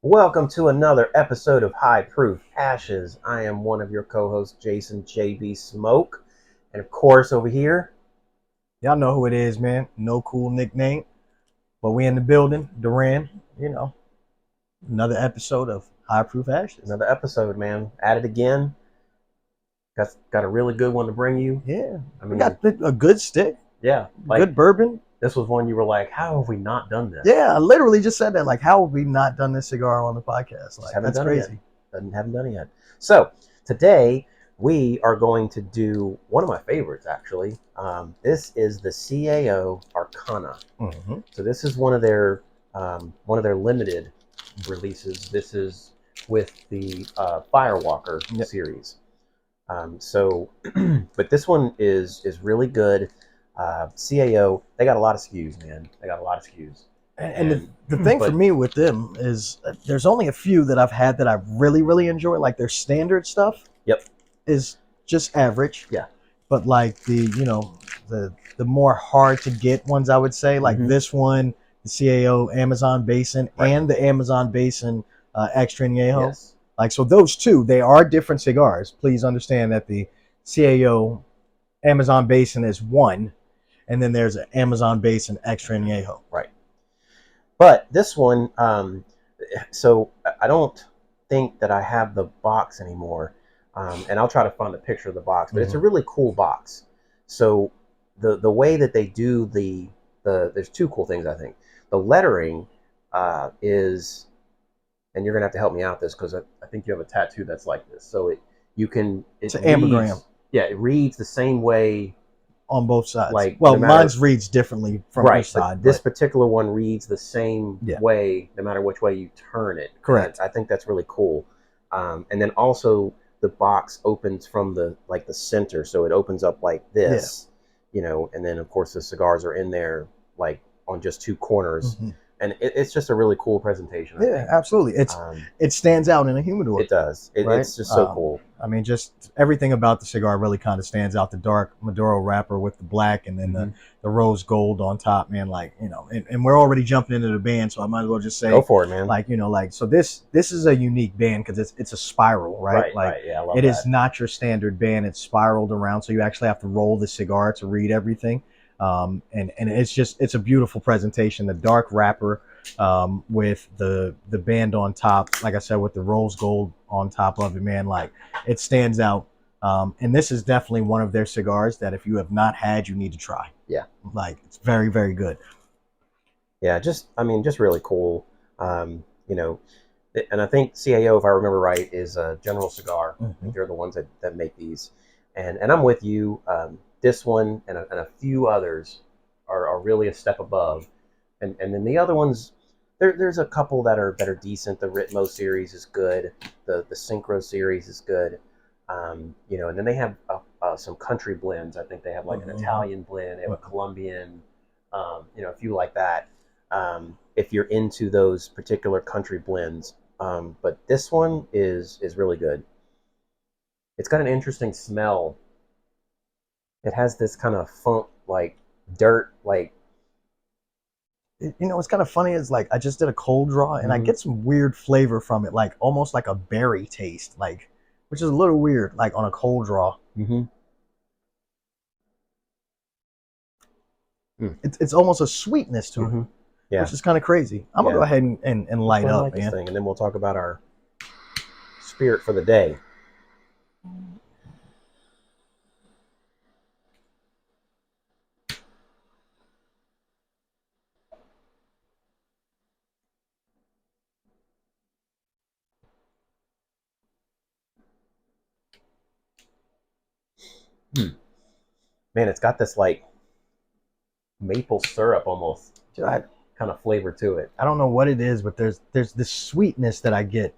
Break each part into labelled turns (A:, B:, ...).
A: Welcome to another episode of High Proof Ashes. I am one of your co-hosts, Jason JB Smoke. And of course, over here,
B: Y'all know who it is, man. No cool nickname. But we in the building. Duran, another episode of High Proof Ashes.
A: another episode, man. At it again. Got a really good one to bring you.
B: Yeah.
A: I
B: We
A: mean,
B: got a good stick,
A: yeah, like
B: good bourbon.
A: this was one you were like, how have we not done this?
B: Yeah, I literally just said that. Like, how have we not done this cigar on the podcast?
A: Just
B: Like,
A: haven't
B: that's
A: done
B: crazy.
A: it yet. Haven't done it yet. So today we are going to do one of my favorites, actually. This is the CAO Arcana.
B: Mm-hmm.
A: So this is one of their limited releases. This is with the Firewalker
B: Yep.
A: series. But this one is really good. CAO, they got a lot of SKUs, man. They got a lot of SKUs.
B: And the thing for me with them is there's only a few that I've had that I really, really enjoy. Like their standard stuff
A: Yep.
B: is just average.
A: Yeah.
B: But like the more hard to get ones, I would say, like this one, the CAO Amazon Basin,
A: Right.
B: and the Amazon Basin Extra Añejo.
A: Yes.
B: Like, so those two, they are different cigars. Please understand that the CAO Amazon Basin is one, and then there's an Amazon Basin Extra Añejo.
A: Right. But this one, so I don't think that I have the box anymore, and I'll try to find a picture of the box. But it's a really cool box. So the way that they do the there's two cool things, I think. The lettering is, and you're gonna have to help me out this because I think you have a tattoo that's like this. So it's
B: an ambergram.
A: Yeah, it reads the same way
B: On both sides.
A: Like,
B: well,
A: no matter,
B: mine's reads differently from
A: right,
B: each side.
A: This particular one reads the same
B: Yeah.
A: way, no matter which way you turn it.
B: Correct.
A: I think that's really cool. And then also the box opens from the center, so it opens up like this, and then of course the cigars are in there like on just two corners, and it's just a really cool presentation. I think.
B: Absolutely. It stands out in a humidor.
A: It does.
B: Right?
A: It's just so cool.
B: I mean, just everything about the cigar really kind of stands out. The dark Maduro wrapper with the black, and then the rose gold on top, man. Like, and we're already jumping into the band, so I might as well just say,
A: go for it, man.
B: Like, so this is a unique band because it's a spiral, right?
A: Right. Yeah, I love
B: it
A: that.
B: is not your standard band. It's spiraled around, so you actually have to roll the cigar to read everything. And it's a beautiful presentation. The dark wrapper with the band on top, like I said, with the rose gold on top of it, man, like it stands out. And this is definitely one of their cigars that if you have not had, you need to try.
A: Yeah,
B: like it's very, very good.
A: Yeah, just really cool. And I think CAO, if I remember right, is a General Cigar. I think they're the ones that make these, and I'm with you. This one and a few others are really a step above, and then the other ones, there's a couple that are decent. The Ritmo series is good. The Synchro series is good. And then they have some country blends. I think they have like an Italian blend. They have a Colombian. A few like that. If you're into those particular country blends, but this one is really good. It's got an interesting smell. It has this kind of funk, like dirt, like.
B: What's kind of funny is like I just did a cold draw and I get some weird flavor from it, like almost like a berry taste, like, which is a little weird, like on a cold draw. It's almost a sweetness to it, which is kind of crazy. I'm gonna go ahead and light up, man.
A: And then we'll talk about our spirit for the day. Man, it's got this like maple syrup almost kind of flavor to it.
B: I don't know what it is, but there's this sweetness that I get.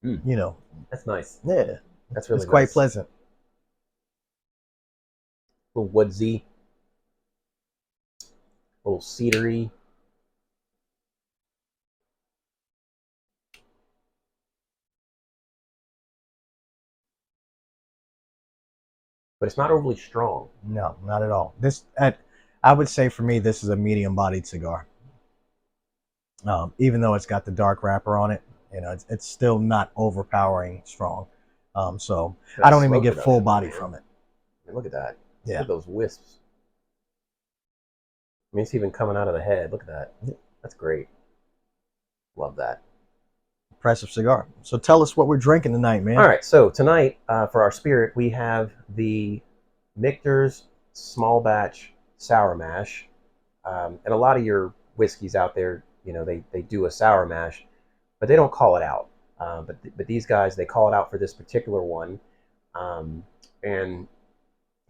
A: That's nice.
B: Yeah,
A: that's really
B: it's quite pleasant.
A: A little woodsy, a little cedary. But it's not overly strong.
B: No, not at all. I would say for me, this is a medium-bodied cigar. Even though it's got the dark wrapper on it, it's still not overpowering strong. So I don't even get full body from it.
A: I mean, look at that.
B: Yeah.
A: Look at those wisps. I mean, it's even coming out of the head. Look at that. That's great. Love that.
B: Impressive cigar. So tell us what we're drinking tonight, man.
A: All right. So tonight, for our spirit, we have the Michters Small Batch Sour Mash. And a lot of your whiskeys out there, they do a sour mash, but they don't call it out. But these guys, they call it out for this particular one. And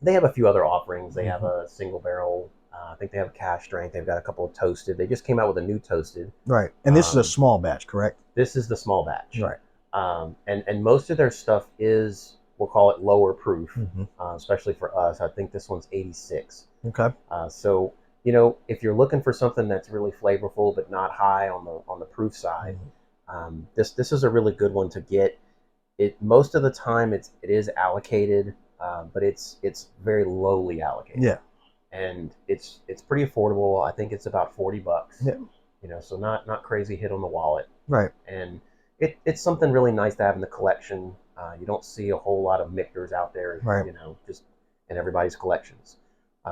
A: they have a few other offerings. They have a single barrel. I think they have a cash strength. They've got a couple of toasted. They just came out with a new toasted.
B: Right. And this is a small batch, correct?
A: This is the small batch.
B: Right.
A: And most of their stuff is, we'll call it lower proof, especially for us. I think this one's 86.
B: Okay.
A: So, if you're looking for something that's really flavorful but not high on the proof side, this is a really good one to get. It most of the time it is allocated, but it's very lowly allocated.
B: Yeah.
A: And it's pretty affordable. I think it's about $40.
B: Yeah.
A: So not crazy hit on the wallet.
B: Right.
A: And it's something really nice to have in the collection. You don't see a whole lot of Michters out there,
B: right.
A: Just in everybody's collections.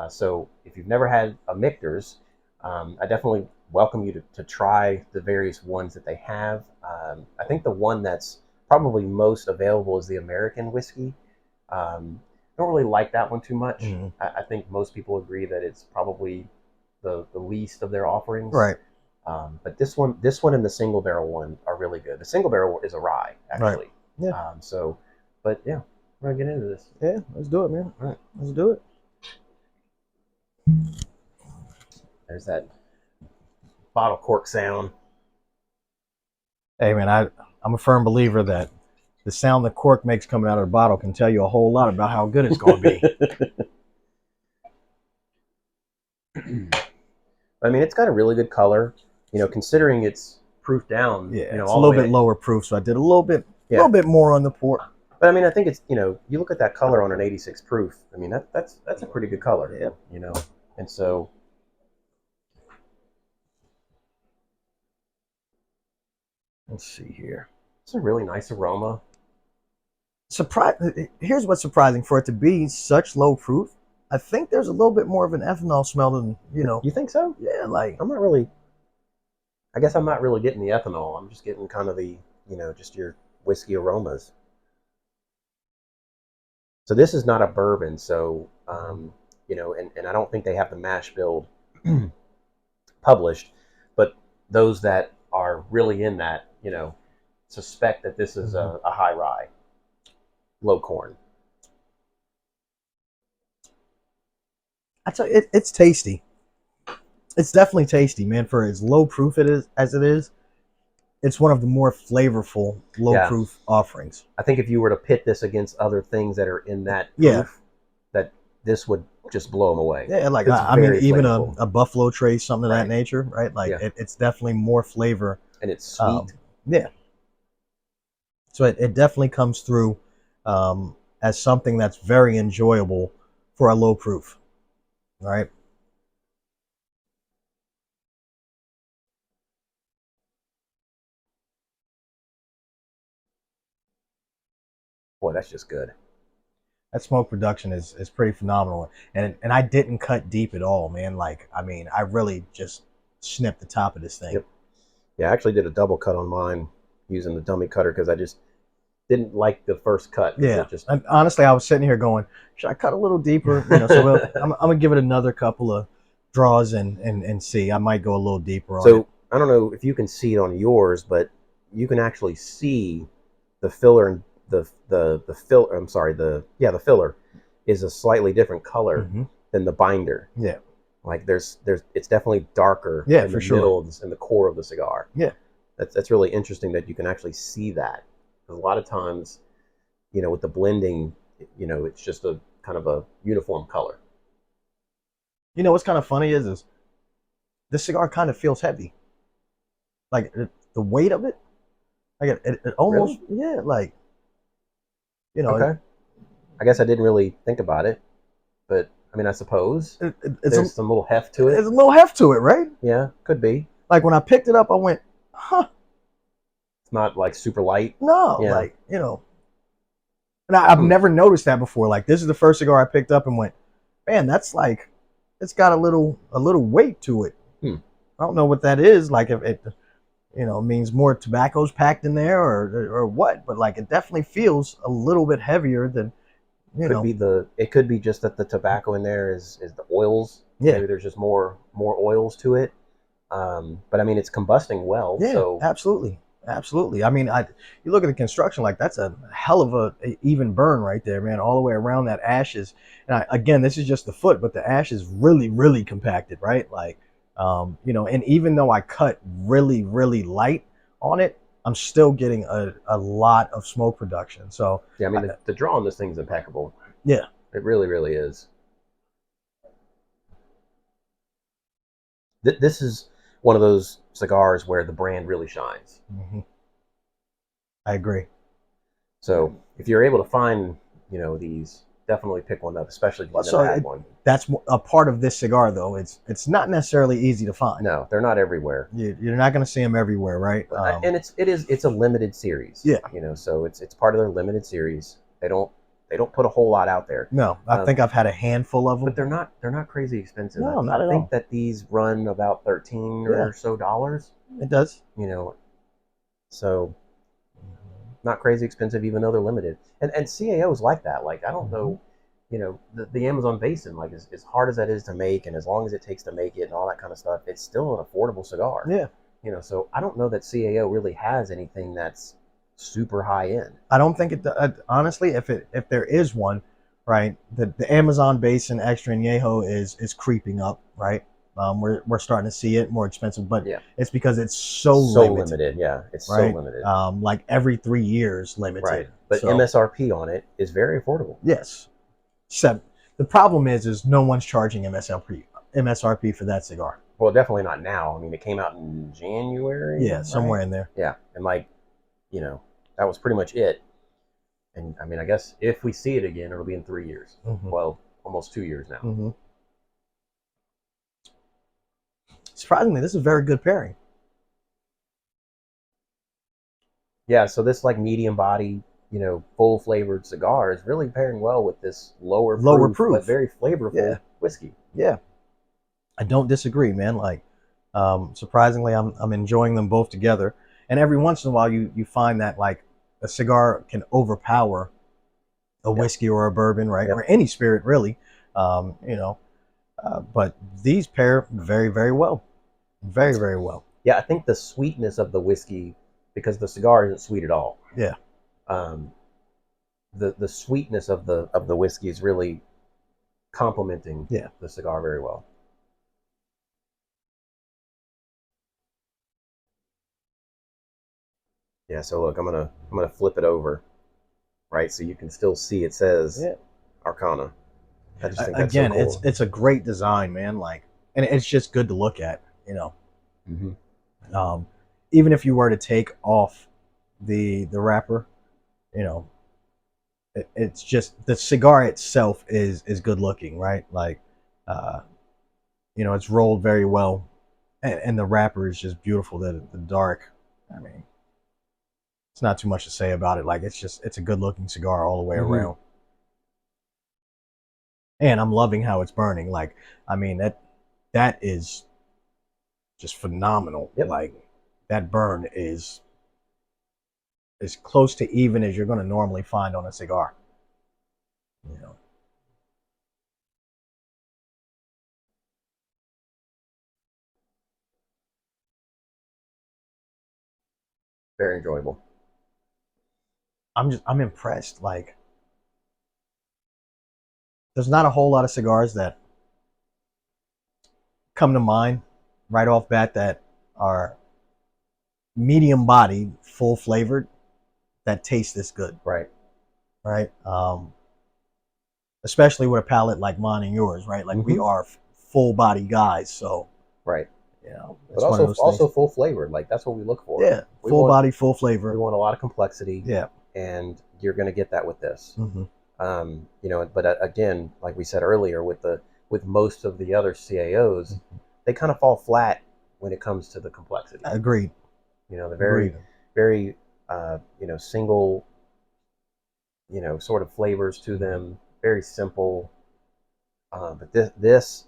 A: So if you've never had a Michters, I definitely welcome you to try the various ones that they have. I think the one that's probably most available is the American whiskey. Don't really like that one too much. I think most people agree that it's probably the least of their offerings.
B: Right.
A: But this one and the single barrel one are really good. The single barrel is a rye, actually.
B: Right. Yeah.
A: But yeah, we're gonna get into this.
B: Yeah, let's do it, man. All right, let's do it.
A: There's that bottle cork sound.
B: Hey, man, I'm a firm believer that the sound the cork makes coming out of the bottle can tell you a whole lot about how good it's going to be.
A: I mean, it's got a really good color, considering it's proof down.
B: Yeah, it's a little bit lower proof, so I did a little bit more on the port.
A: But I mean, I think it's, you look at that color on an 86 proof. I mean, that's a pretty good color.
B: Yeah.
A: And so.
B: Let's see here.
A: It's a really nice aroma.
B: Here's what's surprising. For it to be such low proof, I think there's a little bit more of an ethanol smell than,
A: You think so?
B: Yeah,
A: I guess I'm not really getting the ethanol. I'm just getting kind of the, just your whiskey aromas. So this is not a bourbon, so, and I don't think they have the mash build published, but those that are really in that, suspect that this is a high rye, low corn.
B: I tell you, it's tasty. It's definitely tasty, man. For as low proof as it is, it's one of the more flavorful low proof offerings.
A: I think if you were to pit this against other things that are in that proof, that this would just blow them away.
B: Yeah, like I mean, even a Buffalo Trace, something of that nature, right? Like it's definitely more flavor,
A: and it's sweet.
B: Yeah. So it definitely comes through as something that's very enjoyable for a low proof. All right.
A: Boy, that's just good.
B: That smoke production is pretty phenomenal. And I didn't cut deep at all, man. Like, I mean, I really just snipped the top of this thing.
A: Yep. Yeah, I actually did a double cut on mine using the dummy cutter because I just didn't like the first cut.
B: Yeah. And honestly, I was sitting here going, should I cut a little deeper? So I'm going to give it another couple of draws and see. I might go a little deeper on it.
A: So I don't know if you can see it on yours, but you can actually see the filler and the filler. I'm sorry, the filler is a slightly different color than the binder.
B: Yeah.
A: Like it's definitely darker
B: in
A: the middle and the core of the cigar.
B: Yeah.
A: That's really interesting that you can actually see that. Because a lot of times, with the blending, it's just a kind of a uniform color.
B: What's kind of funny is this cigar kind of feels heavy. Like the weight of it, like it almost,
A: really?
B: like,
A: Okay. I guess I didn't really think about it, but I mean, I suppose there's some little heft to it.
B: There's a little heft to it, right?
A: Yeah, could be.
B: like when I picked it up, I went, huh,
A: It's not like super light.
B: no,
A: Yeah.
B: like, you know, and I've never noticed that before. Like this is the first cigar I picked up and went, man, that's like, it's got a little weight to it. I don't know what that is. Like if it, you know, means more tobacco's packed in there or what, but like it definitely feels a little bit heavier than, you know.
A: It could be just that the tobacco in there is the oils.
B: Yeah.
A: Maybe there's just more oils to it. But I mean, it's combusting well.
B: Yeah,
A: So
B: absolutely. Absolutely. I mean, you look at the construction, like that's a hell of a even burn right there, man. All the way around that ash is, and again, this is just the foot, but the ash is really, really compacted, right? Like, you know, and even though I cut really, really light on it, I'm still getting a lot of smoke production. So
A: yeah, I mean, the draw on this thing is impeccable.
B: Yeah,
A: it really, really is. This is one of those cigars where the brand really shines.
B: mm-hmm. I agree.
A: So if you're able to find, you know, these, definitely pick one up, especially if you've never had one.
B: That's a part of this cigar, though. It's not necessarily easy to find.
A: No, they're not everywhere.
B: You're not going to see them everywhere, right?
A: And it's a limited series.
B: Yeah,
A: you know, so it's part of their limited series. They don't put a whole lot out there.
B: No, I think I've had a handful of them,
A: but they're not crazy expensive.
B: No, not at all.
A: I think that these run about $13 or so dollars.
B: It does.
A: You know, so not crazy expensive, even though they're limited. And CAO's like that. Like, I don't know, you know, the Amazon Basin, like as hard as that is to make, and as long as it takes to make it and all that kind of stuff, it's still an affordable cigar.
B: Yeah.
A: You know, so I don't know that CAO really has anything that's super high end.
B: I don't think it. Honestly, if there is one, right, the Amazon Basin Extra Añejo is creeping up, right? We're starting to see it more expensive, but
A: Yeah.
B: it's because it's so
A: limited. Yeah, it's
B: right?
A: so limited.
B: Like every 3 years limited.
A: Right, but
B: so,
A: MSRP on it is very affordable.
B: Yes. The problem is no one's charging MSRP for that cigar.
A: Well, definitely not now. I mean, it came out in January.
B: Yeah, somewhere in there.
A: Yeah, and like, you know, that was pretty much it. And I mean, I guess if we see it again, it'll be in 3 years.
B: Mm-hmm.
A: Well, almost 2 years now.
B: Mm-hmm. Surprisingly, this is a very good pairing.
A: Yeah, so this like medium body, you know, full flavored cigar is really pairing well with this lower proof, but very flavorful whiskey.
B: Yeah, I don't disagree, man. Like, surprisingly, I'm enjoying them both together. And every once in a while, you find that like a cigar can overpower a whiskey or a bourbon, right, or any spirit, really. You know, but these pair very, very well, very, very well.
A: Yeah, I think the sweetness of the whiskey, because the cigar isn't sweet at all.
B: Yeah.
A: The sweetness of the whiskey is really complementing the cigar very well. Yeah, so look, I'm gonna flip it over, right? So you can still see it says Arcana. I just think that's
B: again,
A: so cool.
B: it's a great design, man. Like, and it's just good to look at, you know.
A: Mm-hmm.
B: Even if you were to take off the wrapper, you know, it's just the cigar itself is good looking, right? Like, you know, it's rolled very well, and the wrapper is just beautiful. The dark, I mean, it's not too much to say about it. Like, it's a good looking cigar all the way around. And I'm loving how it's burning. Like, I mean, that is just phenomenal.
A: Yep.
B: Like, that burn is as close to even as you're going to normally find on a cigar. You know.
A: Very enjoyable.
B: I'm impressed. Like, there's not a whole lot of cigars that come to mind right off bat that are medium bodied, full flavored, that taste this good.
A: Right.
B: Right. Especially with a palate like mine and yours, right? Like, we are full body guys, so
A: right.
B: You know,
A: but also full flavored. Like, that's what we look for.
B: Yeah, full body, full flavor.
A: We want a lot of complexity.
B: Yeah,
A: and you're going to get that with this. You know, but again, like we said earlier, with most of the other CAOs, they kind of fall flat when it comes to the complexity.
B: Agreed.
A: You know, the very very single sort of flavors to them, very simple. But this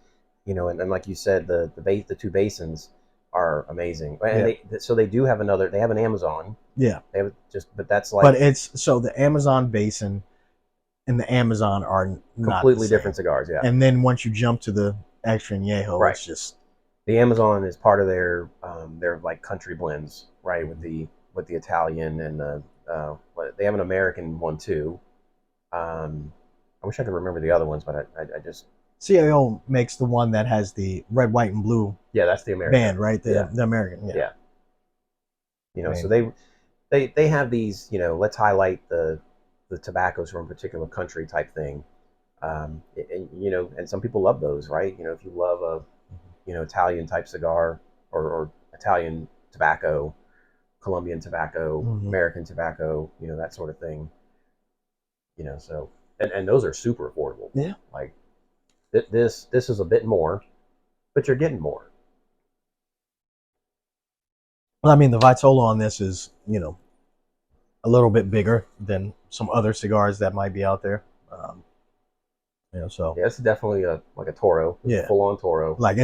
A: and like you said, the two basins are amazing, and they do have they have an Amazon.
B: Yeah,
A: they have but that's like,
B: but it's so the Amazon basin and the Amazon are not
A: completely different cigars. Yeah,
B: and then once you jump to the extra añejo, it's just
A: the Amazon is part of their like country blends, right? With the Italian and they have an American one too. I wish I could remember the other ones, but I just
B: CAO makes the one that has the red, white, and blue.
A: Yeah, that's the American
B: band, right? The American.
A: Yeah. So they have these. Let's highlight the tobaccos from a particular country type thing. And some people love those, right? If you love a Italian type cigar or Italian tobacco, Colombian tobacco, American tobacco, that sort of thing. So and those are super affordable.
B: Yeah.
A: Like this is a bit more, but you're getting more.
B: Well, I mean, the Vitola on this is, a little bit bigger than some other cigars that might be out there. So
A: yeah, it's definitely like a Toro.
B: Yeah,
A: full on Toro.
B: Like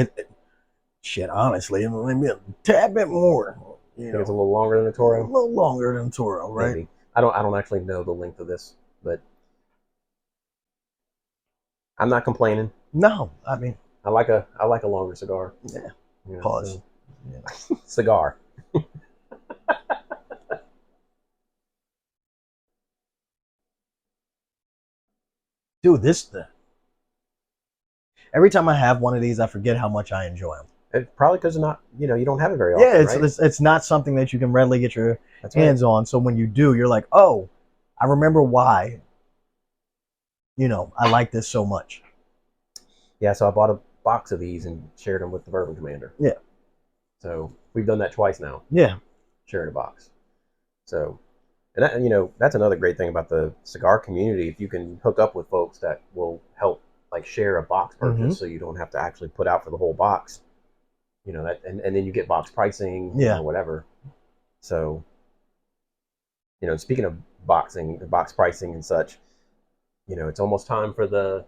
B: shit. Honestly, maybe a tad bit more.
A: Think it's a little longer than a Toro.
B: A little longer than Toro, right?
A: Maybe. I don't actually know the length of this, but I'm not complaining.
B: No, I mean,
A: I like a longer cigar.
B: Yeah. Pause.
A: So. Yeah. Cigar.
B: Dude, every time I have one of these, I forget how much I enjoy them.
A: Probably because you don't have it very often.
B: Yeah, it's not something that you can readily get your hands on. So when you do, you're like, oh, I remember why. I like this so much.
A: Yeah, so I bought a box of these and shared them with the Bourbon Commander.
B: Yeah.
A: So we've done that twice now.
B: Yeah.
A: Sharing a box. So, and that, that's another great thing about the cigar community. If you can hook up with folks that will help like share a box purchase, so you don't have to actually put out for the whole box. That, and then you get box pricing, or whatever. So, speaking of box pricing and such, it's almost time for the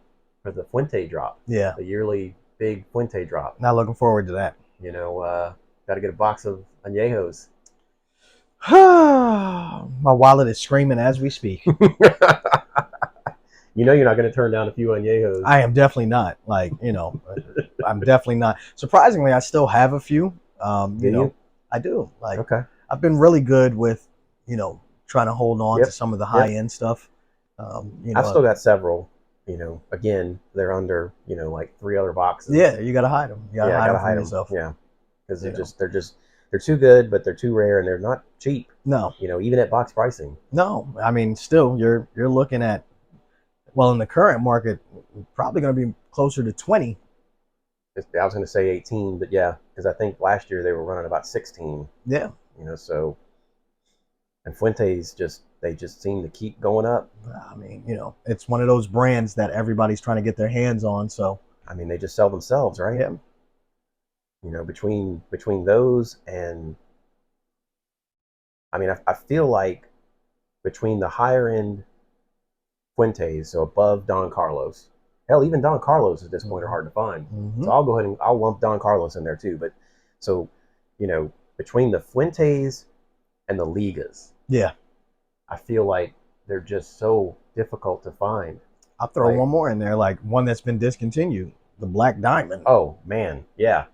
A: Fuente drop.
B: Yeah.
A: The yearly big Fuente drop.
B: Not looking forward to that.
A: Got to get a box of añejos.
B: My wallet is screaming as we speak.
A: You're not going to turn down a few añejos.
B: I am definitely not. I'm definitely not. Surprisingly, I still have a few. I do.
A: Okay.
B: I've been really good with, trying to hold on to some of the high end stuff.
A: I've still got several. Again, they're under, like 3 other boxes.
B: Yeah, you got to hide them. You got to hide them from yourself.
A: Yeah, because they're too good, but they're too rare, and they're not cheap.
B: No.
A: Even at box pricing.
B: No, I mean, still, you're looking at, well, in the current market, probably going to be closer to 20.
A: I was going to say 18, but yeah, because I think last year they were running about 16.
B: Yeah.
A: So, and Fuentes they just seem to keep going up.
B: I mean, it's one of those brands that everybody's trying to get their hands on. So,
A: I mean, they just sell themselves, right?
B: Yeah.
A: Between those and, I mean, I feel like between the higher end Fuentes, so above Don Carlos, hell, even Don Carlos at this point are hard to find. So I'll go ahead and I'll lump Don Carlos in there too. But so, between the Fuentes and the Ligas, I feel like they're just so difficult to find.
B: I'll throw one more in there, like one that's been discontinued, the Black Diamond.
A: Oh man, yeah.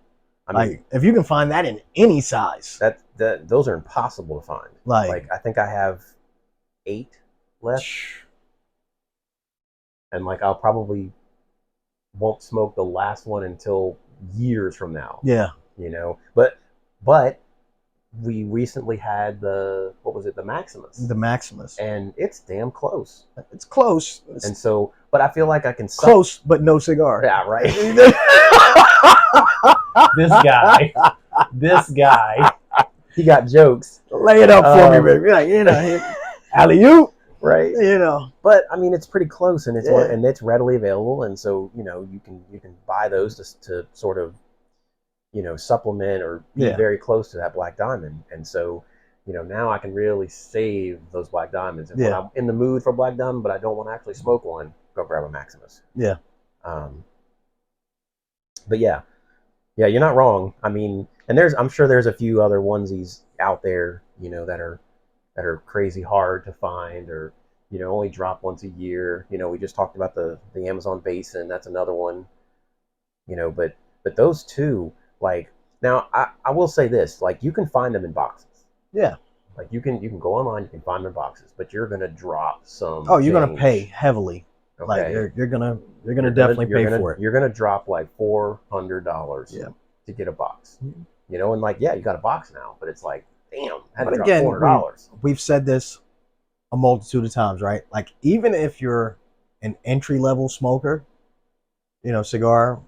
A: I mean,
B: if you can find that in any size,
A: those are impossible to find. Like I think I have 8 left, and I'll probably won't smoke the last one until years from now.
B: Yeah.
A: But we recently had the Maximus. The
B: Maximus.
A: And it's damn close.
B: It's close.
A: And so, but I feel like I can
B: close, but no cigar.
A: Yeah, right. This guy, he got jokes.
B: Lay it up for me, baby. Alley-oop.
A: Right. But I mean, it's pretty close, and it's readily available, and so you can buy those to sort of supplement or be
B: Yeah.
A: very close to that Black Diamond. And so, now I can really save those Black Diamonds. And when
B: Yeah.
A: I'm in the mood for Black Diamond, but I don't want to actually smoke one, go grab a Maximus.
B: Yeah.
A: Um, but yeah, you're not wrong. I mean, and I'm sure there's a few other onesies out there, that are crazy hard to find, or only drop once a year. We just talked about the Amazon basin. That's another one. But those two, like, now I will say this, like, you can find them in boxes.
B: Yeah.
A: Like, you can go online, you can find them in boxes, but you're gonna drop some.
B: Oh, you're
A: change.
B: gonna pay heavily.
A: Okay.
B: Like you're gonna definitely pay for it.
A: You're gonna drop like $400.
B: Yeah.
A: To get a box. And like, yeah, you got a box now, but it's like, damn, I had to
B: But
A: drop
B: again,
A: $400.
B: we've said this a multitude of times, right? Like, even if you're an entry level smoker, cigar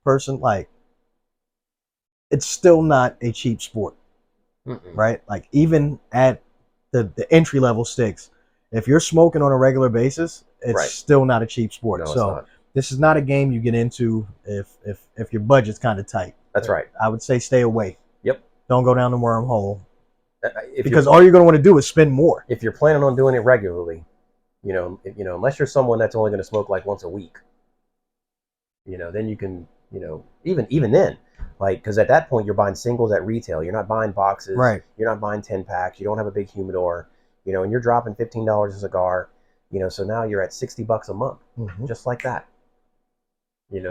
B: person, like, it's still not a cheap sport. Right? Like, even at the entry level sticks, if you're smoking on a regular basis, it's
A: Right.
B: still not a cheap sport.
A: No, it's
B: So
A: not.
B: this is not a game you get into if your budget's kind of tight.
A: That's right.
B: I would say stay away.
A: Yep.
B: Don't go down the wormhole.
A: If
B: Because all you're going to want to do is spend more.
A: If you're planning on doing it regularly, unless you're someone that's only going to smoke like once a week, then you can, even then, like, because at that point you're buying singles at retail. You're not buying boxes.
B: Right.
A: You're not buying 10 packs. You don't have a big humidor, and you're dropping $15 a cigar, so now you're at $60 a month, just like that.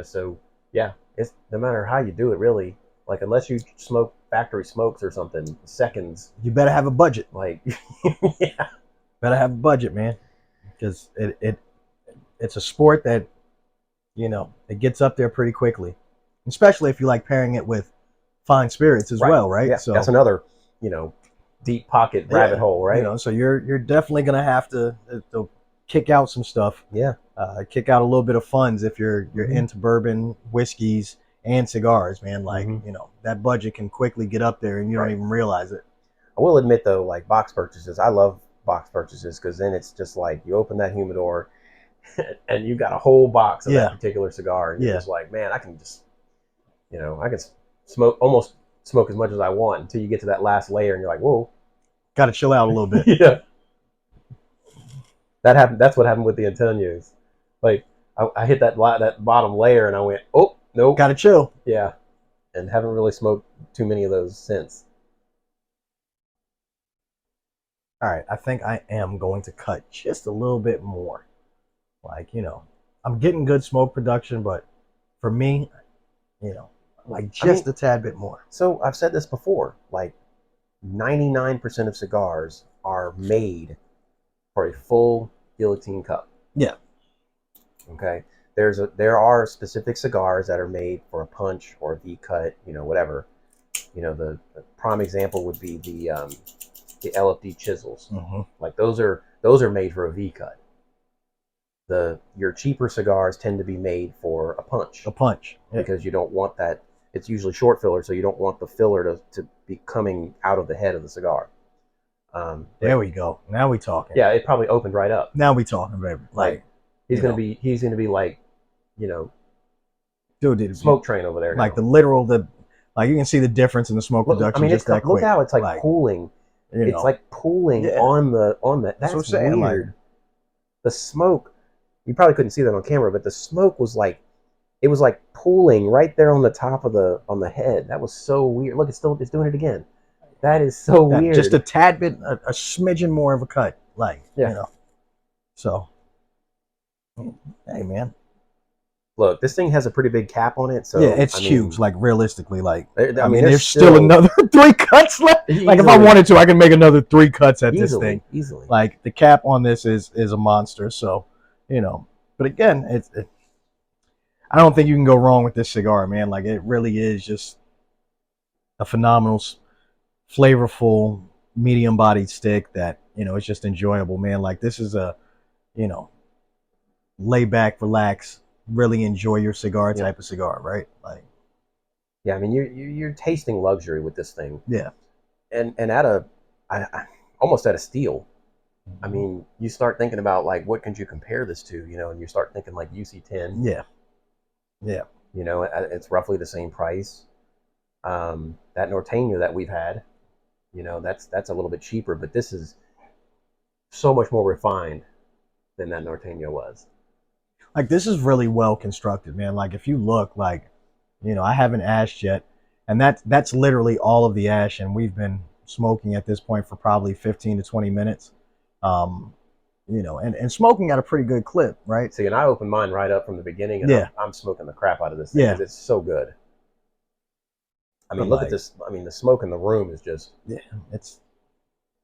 A: So yeah, it's no matter how you do it, really. Like, unless you smoke factory smokes or something, seconds.
B: You better have a budget.
A: Like, yeah.
B: Better have a budget, man. Because it's a sport that, it gets up there pretty quickly. Especially if you like pairing it with fine spirits as well, right?
A: Yeah,
B: so
A: that's another, deep pocket rabbit hole, right?
B: So you're definitely gonna have to kick out some stuff.
A: Yeah.
B: Kick out a little bit of funds if you're into bourbon, whiskeys, and cigars, man. Like, that budget can quickly get up there and you don't even realize it.
A: I will admit, though, like, box purchases, I love box purchases, because then it's just like you open that humidor and you got a whole box of that particular cigar, and you're just like, man, I can just, I can almost smoke as much as I want until you get to that last layer and you're like, whoa.
B: Got to chill out a little bit.
A: Yeah. That happened. That's what happened with the Antonios. Like, I hit that bottom layer and I went, oh, nope.
B: Got to chill.
A: Yeah. And haven't really smoked too many of those since.
B: All right. I think I am going to cut just a little bit more. Like, I'm getting good smoke production, but for me, like, just a tad bit more.
A: So I've said this before, like, 99% of cigars are made for a full guillotine cup.
B: Yeah.
A: Okay. There are specific cigars that are made for a punch or a V cut, whatever. The prime example would be the LFD chisels. Like, those are made for a V cut. Your cheaper cigars tend to be made for a punch. Because you don't want that. It's usually short filler, so you don't want the filler to be coming out of the head of the cigar.
B: There we go. Now we talking.
A: Yeah, it probably opened right up.
B: Now we talking, baby.
A: Like, he's gonna be like,
B: dude,
A: smoke train over there.
B: Like,
A: now.
B: Like, you can see the difference in the smoke production.
A: Look how it's like pooling. It's like pooling on that. That's what I'm saying. Weird. Like, the smoke, you probably couldn't see that on camera, but the smoke was like, it was like pooling right there on the top of the head. That was so weird. Look, it's doing it again. That is so weird.
B: Just a tad bit, a smidgen more of a cut. Like, So, hey, man.
A: Look, this thing has a pretty big cap on it. So
B: yeah, it's huge. Like, realistically, like,
A: I mean,
B: there's still another 3 cuts left. Easily. Like, if I wanted to, I can make another 3 cuts at this thing.
A: Easily.
B: Like, the cap on this is a monster. So, but again, I don't think you can go wrong with this cigar, man. Like, it really is just a phenomenal, flavorful, medium-bodied stick that, it's just enjoyable, man. Like, this is a, lay back, relax, really enjoy your cigar type of cigar, right? Like,
A: yeah, I mean, you're tasting luxury with this thing.
B: Yeah,
A: and almost at a steal. I mean, you start thinking about, like, what can you compare this to, and you start thinking like UC10.
B: Yeah.
A: It's roughly the same price. That Norteño that we've had, that's a little bit cheaper, but this is so much more refined than that Norteño was.
B: Like this is really well constructed, man. Like if you look, like, I haven't ashed yet, and that's literally all of the ash, and we've been smoking at this point for probably 15 to 20 minutes. Um, and smoking at a pretty good clip, right?
A: See, and I opened mine right up from the beginning, and
B: Yeah,
A: I'm smoking the crap out of this thing
B: yeah.
A: because it's so good. I
B: But
A: mean, look at
B: like,
A: this. I mean, the smoke in the room is just.
B: yeah, it's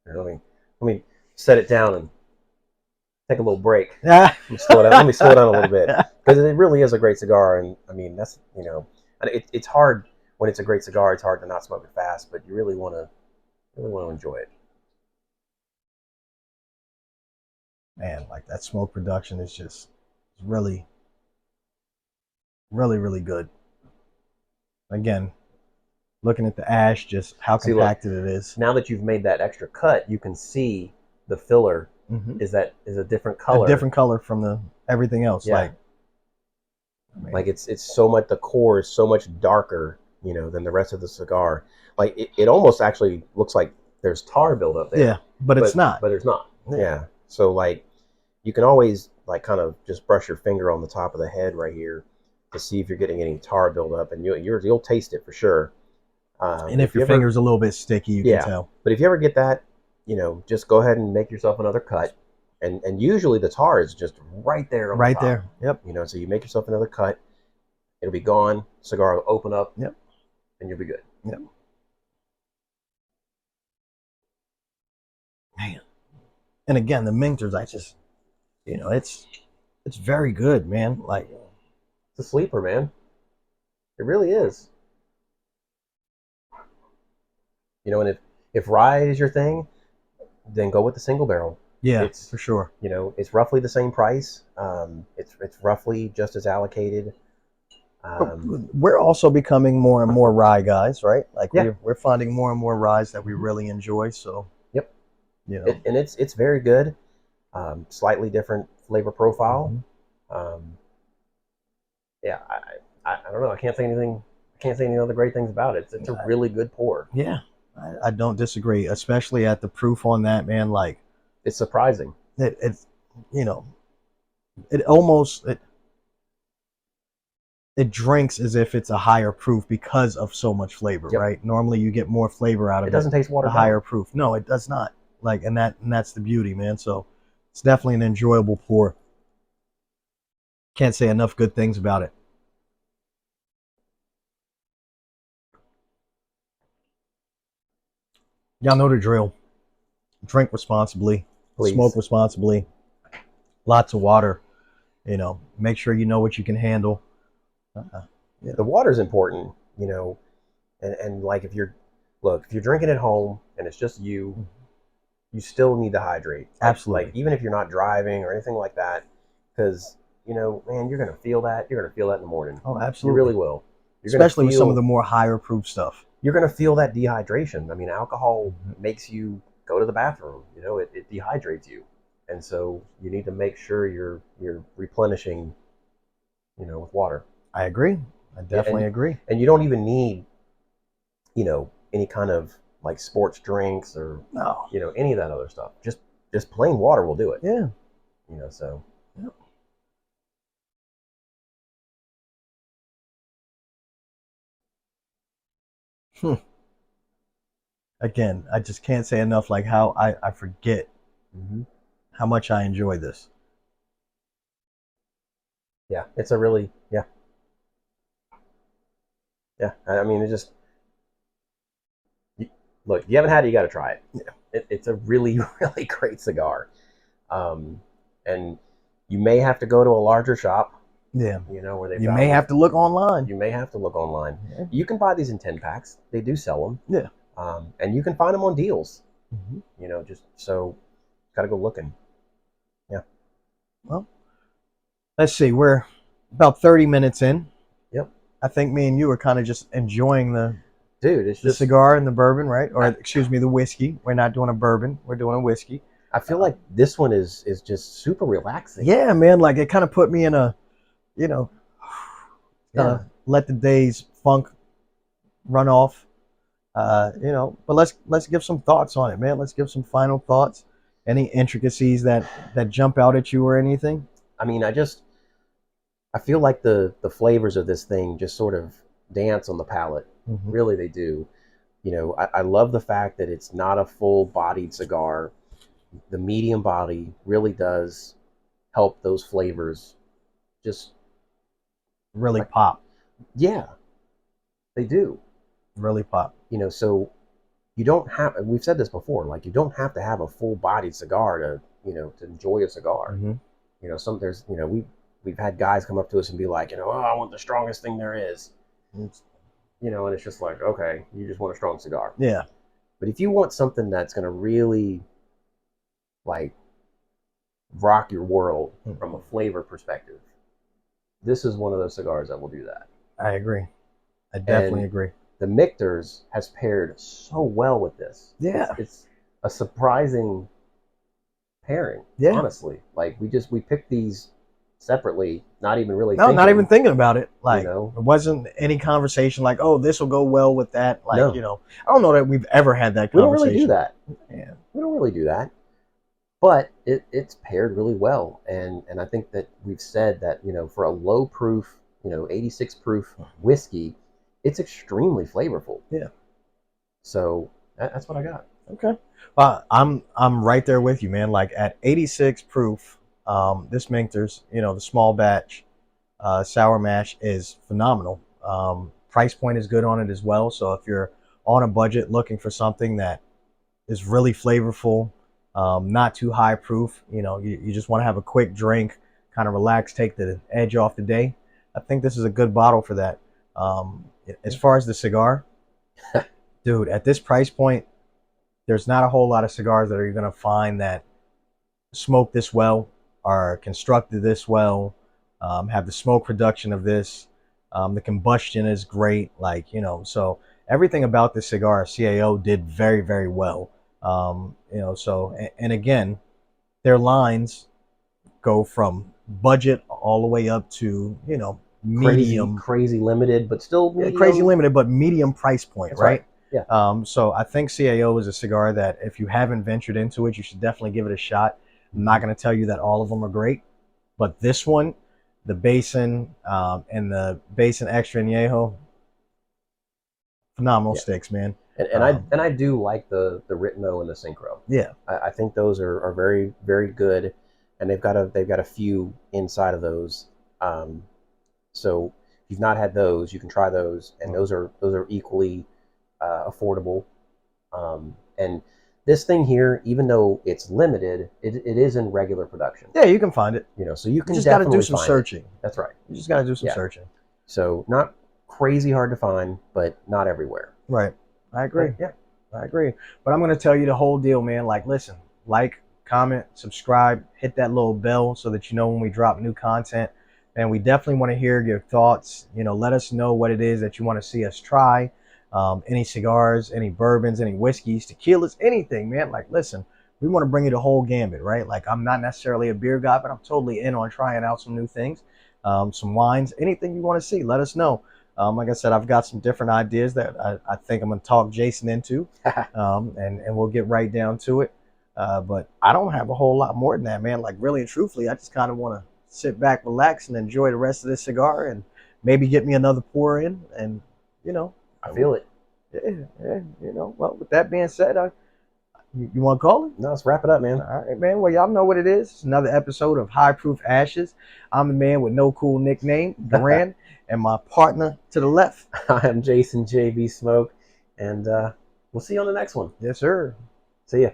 A: Let me set it down and take a little break.
B: yeah,
A: Let me slow down. Let me slow down a little bit because it really is a great cigar, and I mean that's it's hard when it's a great cigar. It's hard to not smoke it fast, but you really want to enjoy it.
B: man. Like that smoke production is just really, really, really good. Again, looking at the ash, just how
A: See, look,
B: compacted it is.
A: now that you've made that extra cut, you can see the filler
B: Mm-hmm.
A: is a different color.
B: A different color from the everything else.
A: Yeah.
B: Like
A: it's so much, the core is so much darker, than the rest of the cigar. Like it almost actually looks like there's tar buildup there.
B: yeah, but it's not.
A: But there's not. Yeah. So like you can always like kind of just brush your finger on the top of the head right here to see if you're getting any tar buildup, and you'll taste it for sure.
B: And if your finger's a little bit sticky, you can tell.
A: But if you ever get that, just go ahead and make yourself another cut. And usually the tar is just right there on the top.
B: There. Yep.
A: So you make yourself another cut, it'll be gone, cigar will open up.
B: Yep.
A: And you'll be good.
B: Yep. Man. And again, the Michters, I just, it's very good, man. Like
A: it's a sleeper, man. It really is. And if rye is your thing, then go with the single barrel.
B: Yeah,
A: it's
B: for sure.
A: It's roughly the same price. It's roughly just as allocated.
B: We're also becoming more and more rye guys, right? Like we're finding more and more ryes that we really enjoy. So
A: yep, and it's very good. Slightly different flavor profile. Mm-hmm. Yeah, I don't know. I can't say any other great things about it. It's a really good pour.
B: Yeah, I don't disagree, especially at the proof on that, man. Like
A: it's surprising.
B: It almost it drinks as if it's a higher proof because of so much flavor, right? Normally you get more flavor out of it.
A: It doesn't taste watered down.
B: Higher proof. No, it does not. Like, and that's the beauty, man. So it's definitely an enjoyable pour. Can't say enough good things about it. Y'all know the drill. Drink responsibly. Please. Smoke responsibly. Lots of water. Make sure you know what you can handle.
A: The water's important, and like if you're drinking at home and it's just you still need to hydrate.
B: Absolutely.
A: Like even if you're not driving or anything like that, because man, you're gonna feel that. You're gonna feel that in the morning.
B: Oh, absolutely.
A: You really will.
B: Especially with some of the more higher proof stuff.
A: You're gonna feel that dehydration. I mean, alcohol makes you go to the bathroom. It dehydrates you, and so you need to make sure you're replenishing, with water.
B: I agree. I definitely agree.
A: And you don't even need, any kind of like sports drinks or any of that other stuff. Just plain water will do it.
B: Yeah.
A: So.
B: Yep. Again, I just can't say enough like how I forget how much I enjoy this.
A: Yeah, it's a really yeah. I mean, it just look. If you haven't had it, you got to try it. It's a really really great cigar, and you may have to go to a larger shop.
B: Yeah,
A: where they
B: you may have to look online.
A: You may have to look online.
B: Yeah.
A: You can buy these in 10 packs. They do sell them.
B: Yeah,
A: and you can find them on deals. Just so got to go looking. Yeah.
B: Well, let's see. We're about 30 minutes in.
A: Yep.
B: I think me and you are kind of just enjoying the
A: just
B: cigar and the bourbon, right? Or excuse me, the whiskey. We're not doing a bourbon. We're doing a whiskey.
A: I feel like this one is just super relaxing.
B: Yeah, man. Like it kind of put me in a, let the day's funk run off. But let's give some thoughts on it, man. Let's give some final thoughts. Any intricacies that jump out at you or anything?
A: I mean, I feel like the flavors of this thing just sort of dance on the palate.
B: Mm-hmm.
A: Really, they do. I love the fact that it's not a full-bodied cigar. The medium body really does help those flavors just
B: Really
A: like,
B: pop.
A: yeah, they do.
B: Really pop.
A: So you don't have, we've said this before, like you don't have to have a full-bodied cigar to enjoy a cigar.
B: Mm-hmm.
A: There's, we've had guys come up to us and be like, oh, I want the strongest thing there is. And it's just like, okay, you just want a strong cigar.
B: Yeah.
A: But if you want something that's going to really like rock your world from a flavor perspective, this is one of those cigars that will do that.
B: I agree. I definitely agree.
A: The Michters has paired so well with this.
B: Yeah.
A: It's a surprising pairing, honestly. Like we picked these separately, not even really
B: not even thinking about it. Like
A: it
B: wasn't any conversation like, oh, this will go well with that. Like, I don't know that we've ever had that conversation.
A: We don't really do that.
B: Yeah.
A: We don't really do that. But it's paired really well. And I think that we've said that, for a low proof, 86 proof whiskey, it's extremely flavorful.
B: Yeah.
A: So that's what I got.
B: Okay. Well, I'm right there with you, man. Like at 86 proof, this Michters, the small batch sour mash is phenomenal. Price point is good on it as well. So if you're on a budget looking for something that is really flavorful, not too high proof, you just want to have a quick drink, kind of relax, take the edge off the day, I think this is a good bottle for that. As far as the cigar, dude, at this price point, there's not a whole lot of cigars that are going to find that smoke this well, are constructed this well, have the smoke production of this. The combustion is great. So everything about this cigar, CAO did very, very well. And again, their lines go from budget all the way up to, medium.
A: Crazy limited, but still medium.
B: Crazy limited, but medium price point, right?
A: Yeah.
B: So I think CAO is a cigar that if you haven't ventured into it, you should definitely give it a shot. I'm not going to tell you that all of them are great, but this one, the Basin and the Basin Extra Añejo, phenomenal sticks, man.
A: And I do like the Ritmo and the Synchro.
B: Yeah,
A: I think those are very, very good, and they've got a few inside of those. So if you've not had those, you can try those, and those are equally affordable. And this thing here, even though it's limited, it is in regular production.
B: Yeah, you can find it.
A: So you can
B: just got to do some
A: find
B: searching.
A: That's right.
B: You just got to do some searching.
A: So not crazy hard to find, but not everywhere.
B: Right. I agree.
A: Yeah,
B: I agree. But I'm going to tell you the whole deal, man. Like, listen, like, comment, subscribe, hit that little bell so that you know when we drop new content. And we definitely want to hear your thoughts. Let us know what it is that you want to see us try. Any cigars, any bourbons, any whiskeys, tequilas, anything, man. Like, listen, we want to bring you the whole gambit, right? Like, I'm not necessarily a beer guy, but I'm totally in on trying out some new things, some wines, anything you want to see. Let us know. Like I said, I've got some different ideas that I think I'm going to talk Jason into, and we'll get right down to it. But I don't have a whole lot more than that, man. Like, really and truthfully, I just kind of want to sit back, relax, and enjoy the rest of this cigar, and maybe get me another pour in, and
A: I feel it.
B: Yeah. Well, with that being said, you want to call it?
A: No, let's wrap it up, man.
B: All right, man. Well, y'all know what it is. It's another episode of High Proof Ashes. I'm the man with no cool nickname, Duran, and my partner to the left.
A: I'm Jason JB Smoke, and we'll see you on the next one.
B: Yes, sir.
A: See ya.